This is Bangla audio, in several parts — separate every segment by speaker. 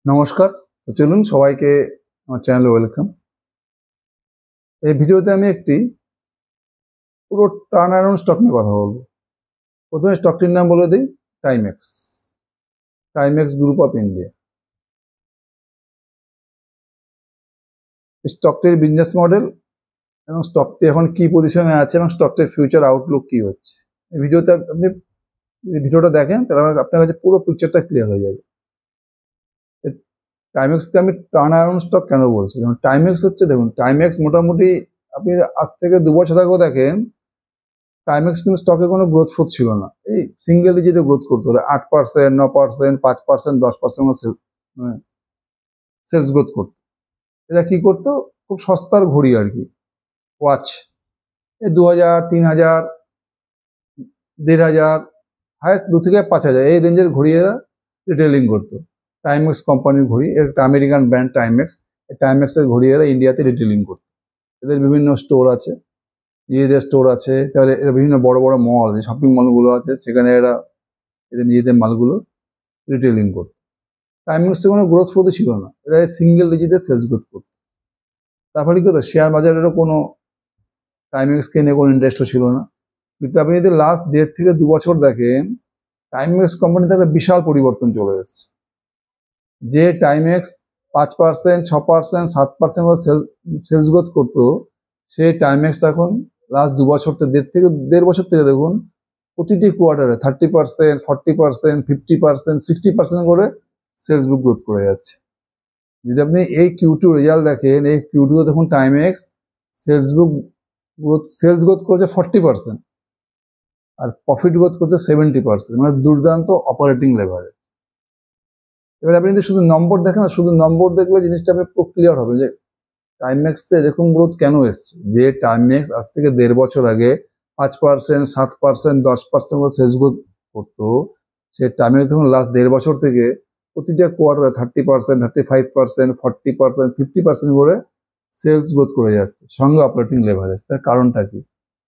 Speaker 1: নমস্কার। তো চলুন সবাইকে আমার চ্যানেলে ওয়েলকাম। এই ভিডিওতে আমি একটি পুরো টার্ন অ্যারাউন্ড স্টক নিয়ে কথা বলবো। প্রথমে স্টকটির নাম বলে দিই, Timex. Timex group of India. স্টকটির বিজনেস মডেল এবং স্টকটি এখন কি পজিশনে আছে এবং স্টকটির ফিউচার আউটলুক কি হচ্ছে, এই ভিডিওতে আপনি ভিডিওটা দেখেন তাহলে আপনার কাছে পুরো পিকচারটা ক্লিয়ার হয়ে যাবে। টাইমেক্সকে আমি টার্ন অ্যারাউন্ড স্টক কেন বলছি? যেমন টাইমেক্স হচ্ছে, দেখুন টাইমেক্স মোটামুটি আপনি আজ থেকে 2 বছর আগেও দেখেন, টাইমেক্স কিন্তু স্টকে কোনো গ্রোথ ফোথ ছিল না। এই সিঙ্গেল ডিজিটে গ্রোথ করতে হলে 8%, 9%, 5%, 10% সেলস গ্রোথ করতো। এরা কি করতো? খুব সস্তার ঘড়ি আর কি, ওয়াচ, এই 2000, 3000, 1500, হায়েস্ট 2 থেকে 5000 এই রেঞ্জের ঘড়ি এরা রিটেলিং করতো। টাইমেক্স কোম্পানির ঘড়ি, এর একটা আমেরিকান ব্র্যান্ড টাইমেক্স। এই টাইমেক্সের ঘড়ি এরা ইন্ডিয়াতে রিটেলিং করতো। এদের বিভিন্ন স্টোর আছে, নিজেদের স্টোর আছে, তাহলে এরা বিভিন্ন বড় বড় মল, শপিং মলগুলো আছে, সেখানে এরা এদের নিজেদের মালগুলো রিটেলিং করতো। টাইমেক্সে কোনো গ্রোথ ফ্রোথই ছিল না, এরা সিঙ্গেল ডিজিটে সেলস গ্রোথ করতো। তারপরে কি হতো, শেয়ার বাজারেরও কোনো টাইমেক্সকে নিয়ে কোনো ইন্টারেস্টও ছিল না। কিন্তু আপনি যদি লাস্ট 1.5 থেকে 2 বছর দেখেন, টাইমেক্স কোম্পানিতে একটা বিশাল পরিবর্তন চলে এসেছে। যে টাইমেক্স 5%, 6%, 7% সেলস গ্রোথ করতো, সেই টাইমেক্স এখন লাস্ট 2 বছর থেকে 1.5 থেকে দেখুন, প্রতিটি কোয়ার্টারে 30%, 40%, 50%, 60% করে সেলস বুক গ্রোথ করে যাচ্ছে। যদি আপনি এই Q2 রেজাল্ট দেখেন, এই Q2 দেখুন টাইমেক্স সেলস গ্রোথ করেছে 40%, আর প্রফিট গ্রোথ করছে 70%, মানে দুর্দান্ত অপারেটিং লেভারেজ। এবার আপনি যদি শুধু নম্বর দেখেন, শুধু নম্বর দেখলে জিনিসটা আপনি পুরো ক্লিয়ার হবে যে টাইমেক্সে এরকম গ্রোথ কেন এসছে। যে টাইমেক্স আজ থেকে 1.5 বছর আগে 5%, 7%, 10% করে সেলস গ্রোথ করতো, সে টাইমেক্স দেখুন লাস্ট 1.5 বছর থেকে প্রতিটা কোয়ার্টারে 30%, 35%, 40%, 50% করে সেলস গ্রোথ করে যাচ্ছে, সঙ্গে অপারেটিং লেভারেজ। তার কারণটা কি?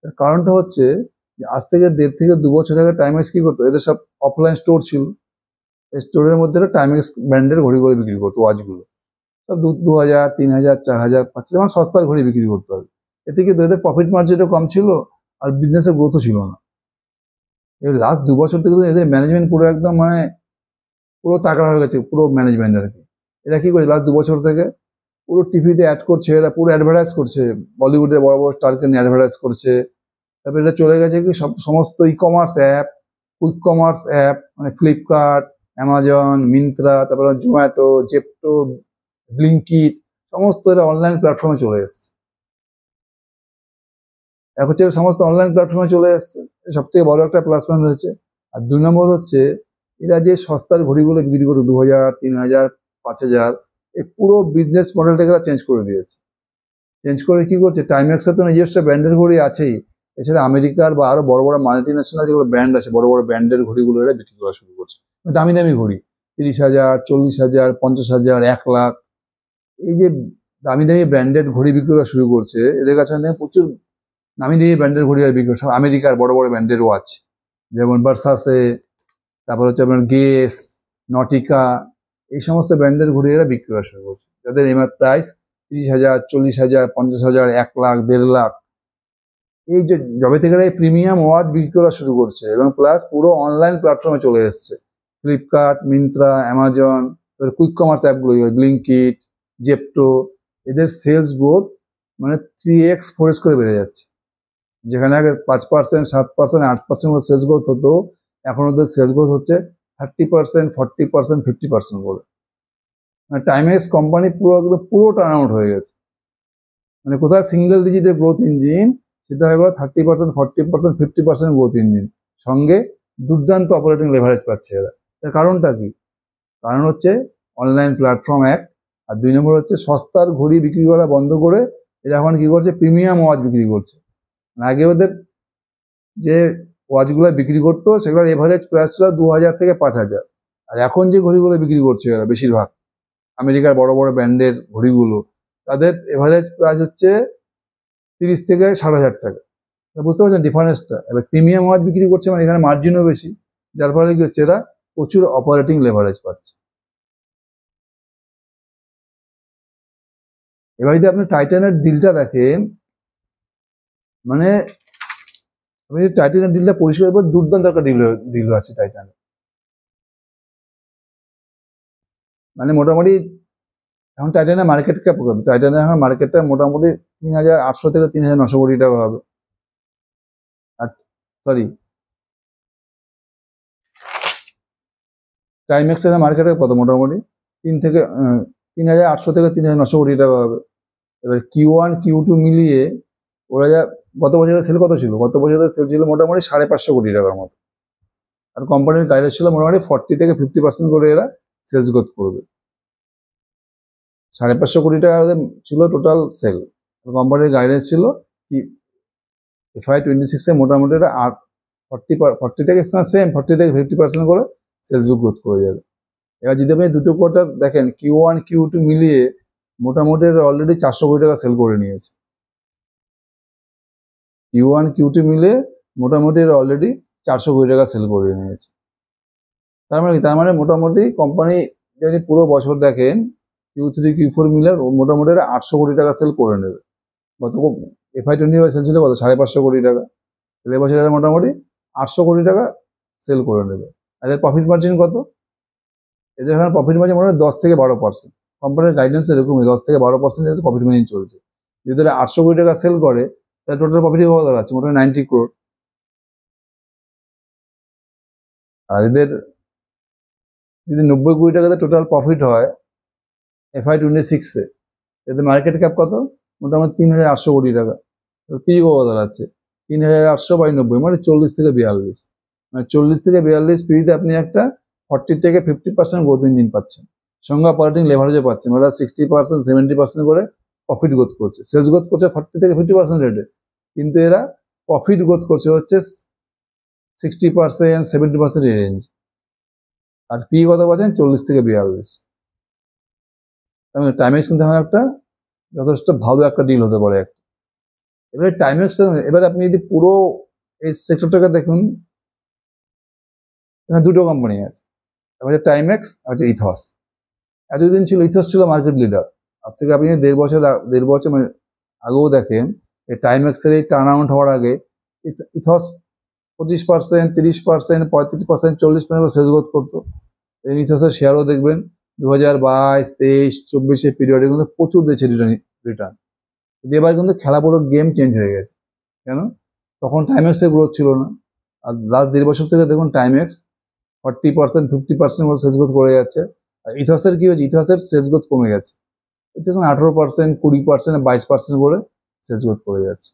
Speaker 1: তার কারণটা হচ্ছে যে আজ থেকে 1.5 থেকে 2 বছর আগে টাইমেক্স কি করতো, এদের সব অফলাইন স্টোর ছিল। স্টোরের মধ্যে টাইমেক্স ব্র্যান্ডের ঘড়িগুলো বিক্রি করতো, ওয়াচগুলো সব 2000, 3000, 4000, 5000, মানে সস্তার ঘড়ি বিক্রি করতে হবে। এতে কিন্তু এদের প্রফিট মার্জিনও কম ছিল আর বিজনেসের গ্রোথও ছিল না। এবার লাস্ট 2 বছর থেকে এদের ম্যানেজমেন্ট পুরো একদম মানে পুরো তাকড়া হয়ে গেছে, পুরো ম্যানেজমেন্ট আর কি। এরা কি করছে লাস্ট 2 বছর থেকে? পুরো টিভিতে অ্যাড করছে, এরা পুরো অ্যাডভার্টাইজ করছে, বলিউডের বড় বড় স্টারকে নিয়ে অ্যাডভার্টাইজ করছে। তারপরে এটা চলে গেছে কি সমস্ত e commerce app, quick commerce app, মানে ফ্লিপকার্ট, অ্যামাজন, মিন্ত্রা, তারপরে জোম্যাটো, জেপ্টো, ব্লিঙ্কিট, সমস্ত এরা অনলাইন প্ল্যাটফর্মে চলে এসছে। এখন হচ্ছে সমস্ত অনলাইন প্ল্যাটফর্মে চলে এসছে, সব থেকে বড় একটা প্লাস পয়েন্ট হয়েছে। আর 2 নম্বর হচ্ছে, এরা যে সস্তার ঘড়িগুলো বিক্রি করে 2000, 3000, 5000, এই পুরো বিজনেস মডেলটাকে এরা চেঞ্জ করে দিয়েছে। চেঞ্জ করে কি করছে, টাইমেক্সের তো নিজস্ব ব্র্যান্ডের ঘড়ি আছেই, এছাড়া আমেরিকার বা আরো বড় বড় মাল্টি ন্যাশনাল যেগুলো ব্র্যান্ড আছে, বড় বড় ব্র্যান্ডের ঘড়িগুলো এরা বিক্রি করা শুরু করছে। দামি দামি ঘড়ি, 30,000, 40,000, 50,000, 1 লাখ, এই যে দামি দামি ব্র্যান্ডেড ঘড়ি বিক্রি করা শুরু করছে। এদের কাছে প্রচুর নামি দামি ব্র্যান্ডের ঘড়ি আর বিক্রি করছে, আমেরিকার বড় বড় ব্র্যান্ডের ওয়াচ, যেমন ভার্সাসে, তারপর হচ্ছে আপনার গেস, নটিকা, এই সমস্ত ব্র্যান্ডের ঘড়ি এরা বিক্রি করা শুরু করছে, যাদের এমআর প্রাইস 30,000, 40,000, 50,000, 1 লাখ, 1.5 লাখ। এই যে যবে থেকে এই প্রিমিয়াম ওয়াচ বিক্রি করা শুরু করছে এবং প্লাস পুরো অনলাইন প্ল্যাটফর্মে চলে এসছে, Flipkart, Myntra, Amazon, quick commerce অ্যাপগুলো, ব্লিঙ্কিট, জেপ্টো, এদের সেলস গ্রোথ মানে 3x 4x করে বেড়ে যাচ্ছে। যেখানে আগে 5%, 7%, 8% সেলস গ্রোথ হতো, এখন ওদের সেলস গ্রোথ হচ্ছে 30%, 40%, 50% করে। মানে টাইমেক্স কোম্পানি পুরো টার্ন আউট হয়ে গেছে। মানে কোথায় সিঙ্গেল ডিজিটের গ্রোথ ইঞ্জিন, সেটা হয়ে গেল 30%, 40%, 50% গ্রোথ ইঞ্জিন, সঙ্গে দুর্দান্ত অপারেটিং লেভারেজ পাচ্ছে এরা। তার কারণটা কি? কারণ হচ্ছে অনলাইন প্ল্যাটফর্ম এক, আর 2 নম্বর হচ্ছে সস্তার ঘড়ি বিক্রি করা বন্ধ করে এরা এখন কি করছে, প্রিমিয়াম ওয়াচ বিক্রি করছে। আগে ওদের যে ওয়াচগুলো বিক্রি করতো সেগুলোর এভারেজ প্রাইস ছিল 2000 থেকে 5000, আর এখন যে ঘড়িগুলো বিক্রি করছে এরা বেশিরভাগ আমেরিকার বড় বড় ব্র্যান্ডের ঘড়িগুলো, তাদের এভারেজ প্রাইস হচ্ছে 30 থেকে 7,500 টাকা। বুঝতে পারছেন ডিফারেন্সটা? এবার প্রিমিয়াম ওয়াচ বিক্রি করছে মানে এখানে মার্জিনও বেশি, যার ফলে কি হচ্ছে, এরা প্রচুর অপারেটিং লেভারেজ পাচ্ছে। এবার যদি আপনি টাইটানের ডিলটা দেখেন, মানে আমি টাইটানের ডিলটা পরিষ্কার করে দুর্দান্ত একটা ডিল আছে টাইটানের। মানে মোটামুটি এখন টাইটানের মার্কেট ক্যাপ কত? টাইটানের এখন মার্কেটটা মোটামুটি 3,800 থেকে 3,900 কোটি টাকা হবে। আর সরি, টাইমেক্সের মার্কেটে কত? মোটামুটি 3,800 থেকে 3,900 কোটি টাকা হবে। এবার Q1 Q2 মিলিয়ে ওরা যা গত বছরের সেল কত ছিল? গত বছরের সেল ছিল মোটামুটি 550 কোটি টাকার মতো। আর কোম্পানির গাইডেন্স ছিল মোটামুটি 40 থেকে 50% করে এরা সেলস গ্রোথ করবে। 550 কোটি টাকা ছিল টোটাল সেল। কোম্পানির গাইডেন্স ছিল কি FY26 এ মোটামুটি এটা 40 থেকে সেম 40 থেকে 50% করে সেলস গ্রোথ করে যাবে। এবার যদি আপনি দুটো কোয়ার্টার দেখেন, Q1 Q2 মিলিয়ে মোটামুটি অলরেডি 400 কোটি টাকা সেল করে নিয়েছে। Q1 Q2 মিলে মোটামুটি অলরেডি 400 কোটি টাকা সেল করে নিয়েছে। তার মানে কি? তার মানে মোটামুটি কোম্পানি যদি পুরো বছর দেখেন Q3 Q4 মিলে মোটামুটি 800 কোটি টাকা সেল করে নেবে। গত FY25 সেল ছিল কত? 550 কোটি টাকা। তাহলে এবছর এরা মোটামুটি 800 কোটি টাকা সেল করে নেবে। আর এর প্রফিট মার্জিন কত? এদের এখানে প্রফিট মার্জিন মোটামুটি 10 থেকে 12%। কোম্পানির গাইডেন্স এরকমই 10 থেকে 12% প্রফিট মার্জিন চলছে। যদি এরা 800 কোটি টাকা সেল করে তাহলে টোটাল প্রফিট কত দাঁড়াচ্ছে? মোটামুটি 90 crore। আর এদের যদি 90 কোটি টাকাতে টোটাল প্রফিট হয় FY26 এ, এদের মার্কেট ক্যাপ কত? মোটামুটি 3,800 কোটি টাকা। পি কত দাঁড়াচ্ছে? 3,800/90 মানে 40 থেকে 42। মানে 40 থেকে 42 পিতে আপনি একটা 40 থেকে 50% গ্রোথ ইঞ্জিন পাচ্ছেন। সঙ্গে অপারেটিং লেভারেজও পাচ্ছেন। ওরা 60% 70% করে প্রফিট গ্রোথ করছে। সেলস গ্রোথ করছে 40 থেকে 50% রেটে, কিন্তু এরা প্রফিট গ্রোথ করছে হচ্ছে 60% 70% রেঞ্জ। আর পি কত পাচ্ছেন? 40 থেকে 42। টাইমেক্স কিন্তু আমার একটা যথেষ্ট ভালো একটা ডিল হতে পারে একটা। এবারে টাইমেক্স, এবার আপনি যদি পুরো এই সেক্টরটাকে দেখুন, এখানে দুটো কোম্পানি আছে, একটা টাইমেক্স আর একটা ইথস। এতদিন ছিল ইথস ছিল মার্কেট লিডার। আজ থেকে আপনি দেড় বছর আগেও দেখেন এই টাইমেক্সের এই টার্ন আউট হওয়ার আগে ইথস 25%, 30%, 35%, 40% সেলস গ্রোথ করতো। এই ইথসের শেয়ারও দেখবেন 2022, 23, 24 পিরিয়ডে কিন্তু প্রচুর দিয়েছে রিটার্ন। এবার কিন্তু খেলা পুরো গেম চেঞ্জ হয়ে গেছে। কেন? তখন টাইমেক্সের গ্রোথ ছিল না। আর লাস্ট দেড় বছর থেকে দেখুন টাইমেক্স 40%, 50% করে সেলস গ্রোথ করে যাচ্ছে। আর ইথসের কি হয়েছে? ইথসের সেলস গ্রোথ কমে গেছে। ইথস 18%, 20%, 22% করে সেলস গ্রোথ করে যাচ্ছে।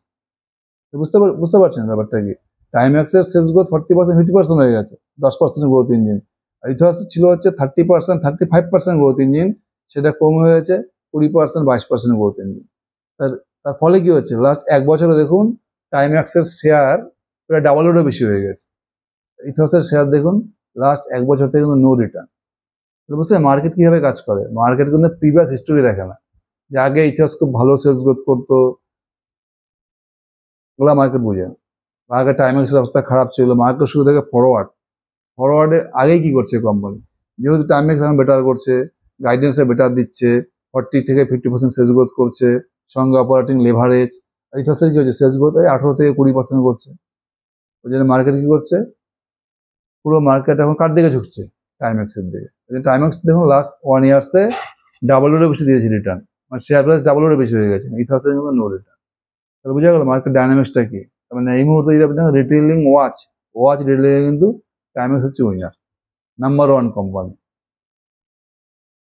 Speaker 1: বুঝতে পারছেন ব্যাপারটা কি? টাইমেক্সের সেলস গ্রোথ 40%, 50% হয়ে গেছে, 10% গ্রোথ ইঞ্জিন। আর ইথস ছিল হচ্ছে 30%, 35% গ্রোথ ইঞ্জিন, সেটা কম হয়েছে 20%, 22% গ্রোথ ইঞ্জিন। তার ফলে কি হচ্ছে? লাস্ট এক বছরে দেখুন টাইমেক্সের শেয়ার প্রায় ডাবলেরও বেশি হয়ে গেছে। ইথসের শেয়ার দেখুন লাস্ট এক বছর থেকে কিন্তু নো রিটার্ন। বুঝতে মার্কেট কিভাবে কাজ করে? মার্কেট কিন্তু প্রিভিয়াস হিস্টোরি দেখে না যে আগে ইথস খুব ভালো সেলস গ্রোথ করতো, ওগুলা মার্কেট বুঝে না। আগে টাইমেক্সের অবস্থা খারাপ ছিল, মার্কেট শুরু থেকে ফরওয়ার্ডে আগেই কি করছে কোম্পানি? যেহেতু টাইমেক্স এখন বেটার করছে, গাইডেন্সে বেটার দিচ্ছে, 40 থেকে 50% সেলস গ্রোথ করছে, সঙ্গে অপারেটিং লেভারেজ। আর ইথসের কি হচ্ছে? সেলস গ্রোথ 18 থেকে 20% করছে। ওই জন্য মার্কেট কি করছে? পুরো মার্কেট এখন কার দিকে ঝুঁকছে? টাইমেক্সের দিকে। টাইমেক্স দেখুন লাস্ট 1 ইয়ার্সে ডাবলেরও বেশি দিয়েছে রিটার্ন, মানে শেয়ার প্রাইস ডাবলেরও বেশি হয়ে গেছে। ইথসের কিন্তু নো রিটার্ন। তাহলে বোঝা গেল মার্কেট ডাইনামিক্সটা কি। মানে এই মুহূর্তে যদি আপনি দেখেন রিটেলিং ওয়াচ রিটেলিং কিন্তু টাইমেক্স হচ্ছে উইনার, নাম্বার 1 কোম্পানি।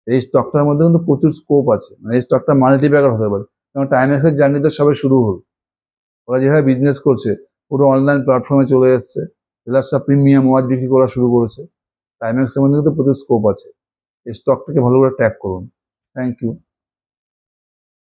Speaker 1: এই স্টকটার মধ্যে কিন্তু প্রচুর স্কোপ আছে, মানে এই স্টকটা মাল্টিপ্যাকার হতে পারে। কারণ টাইমেক্সের জার্নিতে সবে শুরু হল। ওরা যেভাবে বিজনেস করছে পুরো অনলাইন প্ল্যাটফর্মে চলে এসছে, রিলার্সা প্রিমিয়াম ওয়াচ বিক্রি করা শুরু করেছে। টাইমেক্সের মধ্যে কিন্তু প্রচুর স্কোপ আছে। এই স্টকটাকে ভালো করে ট্র্যাক করুন। Thank you.